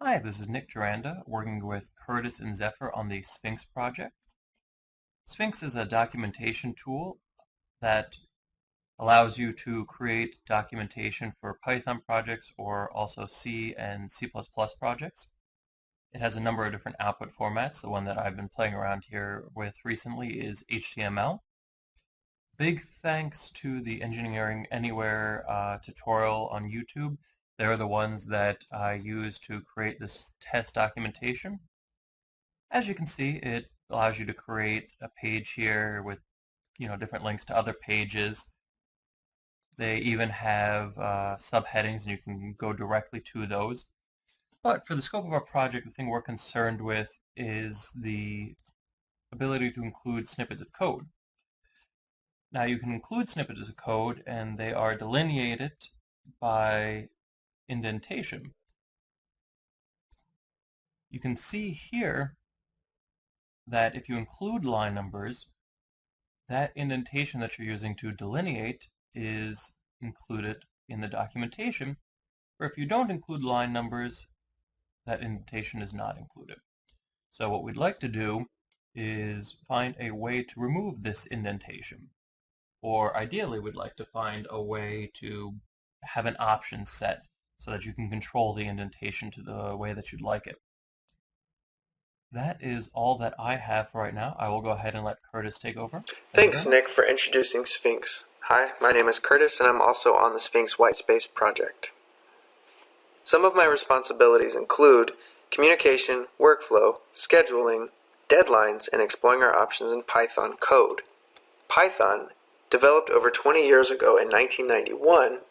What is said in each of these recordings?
Hi, this is Nick Duranda, working with Curtis and Zephyr on the Sphinx project. Sphinx is a documentation tool that allows you to create documentation for Python projects or also C and C++ projects. It has a number of different output formats. The one that I've been playing around here with recently is HTML. Big thanks to the Engineering Anywhere tutorial on YouTube. They're the ones that I use to create this test documentation. As you can see, it allows you to create a page here with different links to other pages. They even have subheadings, and you can go directly to those. But for the scope of our project, the thing we're concerned with is the ability to include snippets of code. Now you can include snippets of code, and they are delineated by indentation. You can see here that if you include line numbers, that indentation that you're using to delineate is included in the documentation, or if you don't include line numbers, that indentation is not included. So what we'd like to do is find a way to remove this indentation, or ideally we'd like to find a way to have an option set so that you can control the indentation to the way that you'd like it. That is all that I have for right now. I will go ahead and let Curtis take over. Thank you Thanks, very much. Nick, for introducing Sphinx. Hi, my name is Curtis, and I'm also on the Sphinx Whitespace project. Some of my responsibilities include communication, workflow, scheduling, deadlines, and exploring our options in Python code. Python, developed over 20 years ago in 1991,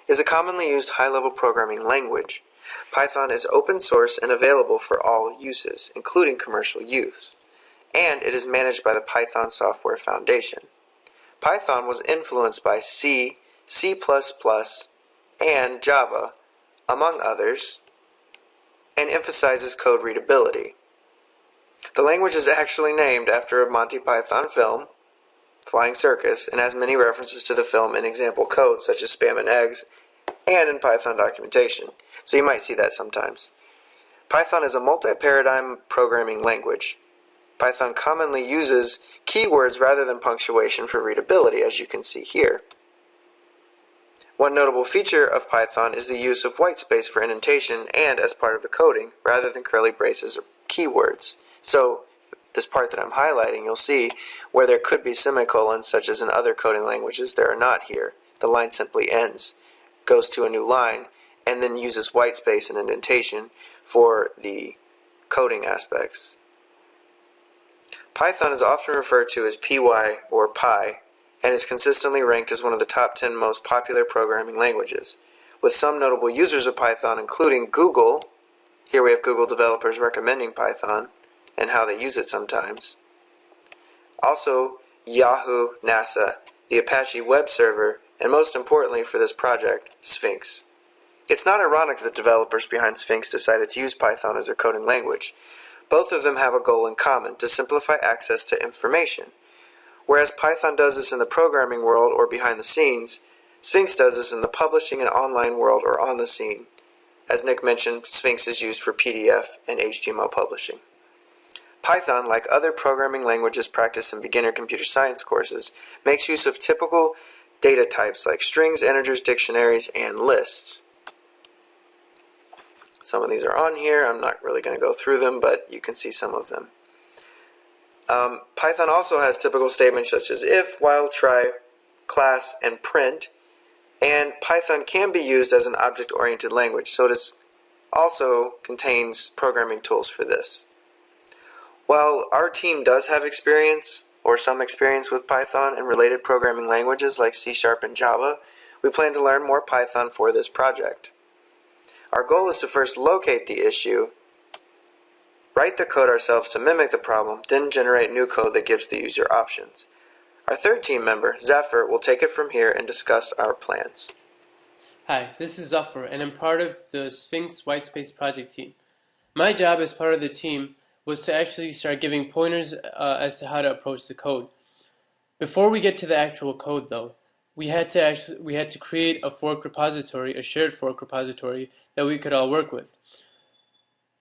is a commonly used high-level programming language. Python is open source and available for all uses, including commercial use, and it is managed by the Python Software Foundation. Python was influenced by C, C++, and Java, among others, and emphasizes code readability. The language is actually named after a Monty Python film, Flying Circus, and has many references to the film in example code such as spam and eggs, and in Python documentation, so you might see that sometimes. Python is a multi-paradigm programming language. Python commonly uses keywords rather than punctuation for readability, as you can see here. One notable feature of Python is the use of whitespace for indentation and as part of the coding, rather than curly braces or keywords. So, this part that I'm highlighting, you'll see where there could be semicolons, such as in other coding languages, there are not here. The line simply ends, goes to a new line, and then uses whitespace and indentation for the coding aspects. Python is often referred to as Py or Pi, and is consistently ranked as one of the top 10 most popular programming languages, with some notable users of Python including Google. Here we have Google developers recommending Python and how they use it sometimes. Also, Yahoo, NASA, the Apache web server, and most importantly for this project, Sphinx. It's not ironic that the developers behind Sphinx decided to use Python as their coding language. Both of them have a goal in common: to simplify access to information. Whereas Python does this in the programming world or behind the scenes, Sphinx does this in the publishing and online world or on the scene. As Nick mentioned, Sphinx is used for PDF and HTML publishing. Python, like other programming languages practiced in beginner computer science courses, makes use of typical data types like strings, integers, dictionaries, and lists. Some of these are on here. I'm not really going to go through them, but you can see some of them. Python also has typical statements such as if, while, try, class, and print. And Python can be used as an object-oriented language, so it also contains programming tools for this. While our team does have experience, or some experience with Python and related programming languages like C# and Java, we plan to learn more Python for this project. Our goal is to first locate the issue, write the code ourselves to mimic the problem, then generate new code that gives the user options. Our third team member, Zafar, will take it from here and discuss our plans. Hi, this is Zafar, and I'm part of the Sphinx Whitespace project team. My job as part of the team was to actually start giving pointers as to how to approach the code. Before we get to the actual code, though, we had to create a fork repository, a shared fork repository that we could all work with.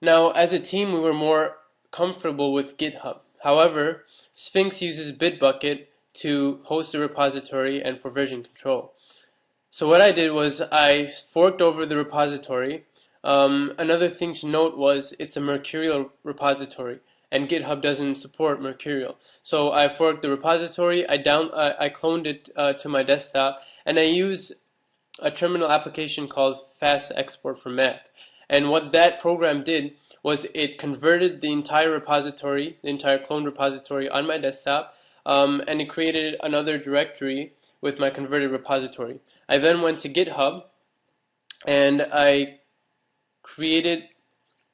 Now, as a team, we were more comfortable with GitHub. However, Sphinx uses Bitbucket to host the repository and for version control. So what I did was I forked over the repository. Another thing to note was it's a Mercurial repository, and GitHub doesn't support Mercurial. So I forked the repository. I cloned it to my desktop, and I use a terminal application called Fast Export for Mac. And what that program did was it converted the entire repository, the entire cloned repository on my desktop, and it created another directory with my converted repository. I then went to GitHub and I created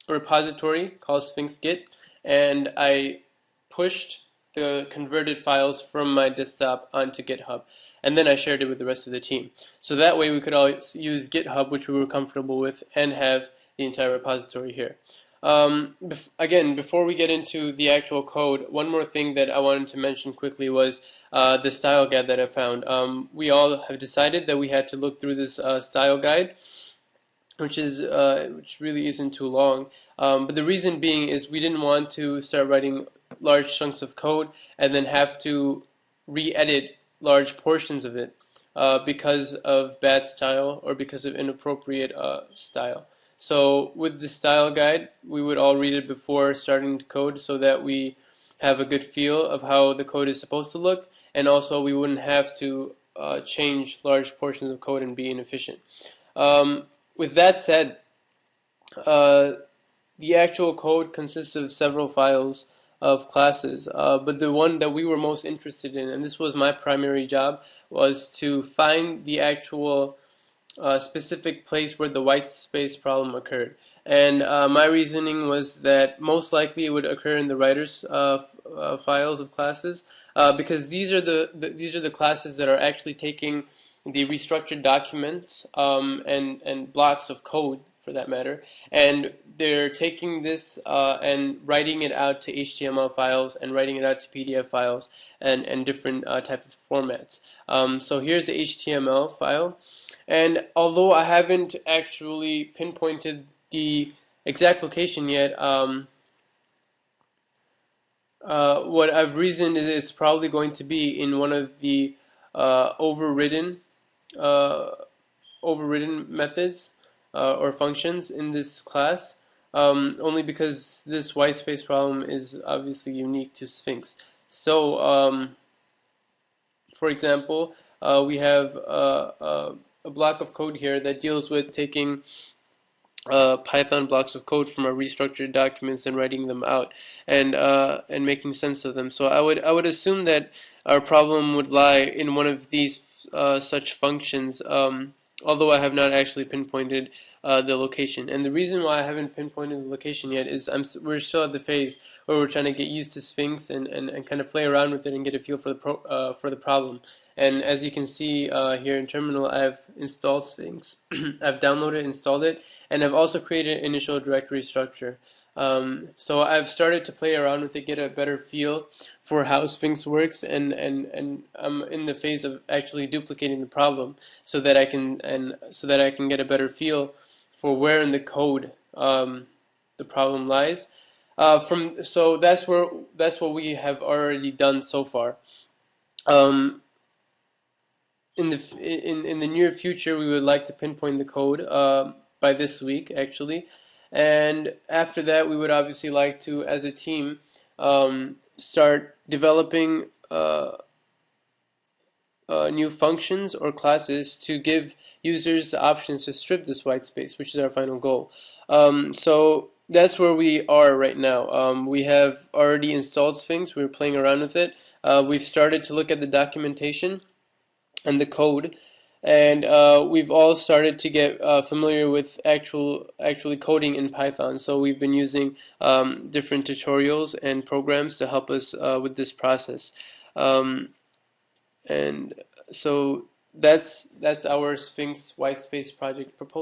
a repository called Sphinx Git, and I pushed the converted files from my desktop onto GitHub, and then I shared it with the rest of the team. So that way we could all use GitHub, which we were comfortable with, and have the entire repository here. Again, before we get into the actual code, one more thing that I wanted to mention quickly was the style guide that I found. We all have decided that we had to look through this style guide, which really isn't too long. But the reason being is we didn't want to start writing large chunks of code and then have to re-edit large portions of it because of bad style or because of inappropriate style. So with the style guide, we would all read it before starting to code so that we have a good feel of how the code is supposed to look, and also we wouldn't have to change large portions of code and be inefficient. With that said, the actual code consists of several files of classes, but the one that we were most interested in, and this was my primary job, was to find the actual specific place where the white space problem occurred. And my reasoning was that most likely it would occur in the writers files of classes, because these are the classes that are actually taking the restructured documents and blocks of code, for that matter, and they're taking this and writing it out to HTML files and writing it out to PDF files and different type of formats. So here's the HTML file, and although I haven't actually pinpointed the exact location yet, what I've reasoned is it's probably going to be in one of the overridden methods or functions in this class, only because this white space problem is obviously unique to Sphinx. So, for example, we have a block of code here that deals with taking Python blocks of code from our restructured documents and writing them out and making sense of them. So I would assume that our problem would lie in one of these such functions, although I have not actually pinpointed the location. And the reason why I haven't pinpointed the location yet is we're still at the phase where we're trying to get used to Sphinx and kind of play around with it and get a feel for the problem. And as you can see here in terminal, I've installed Sphinx. I've downloaded, installed it, and I've also created an initial directory structure. So I've started to play around with it, get a better feel for how Sphinx works, and I'm in the phase of actually duplicating the problem so that I can get a better feel for where in the code the problem lies. So that's what we have already done so far. In the near future, we would like to pinpoint the code by this week, actually, and after that, we would obviously like to, as a team, start developing new functions or classes to give users the options to strip this white space, which is our final goal. So that's where we are right now. We have already installed Sphinx. We're playing around with it. We've started to look at the documentation and the code, and we've all started to get familiar with actually coding in Python. So we've been using different tutorials and programs to help us with this process, and so that's our Sphinx Whitespace project proposal.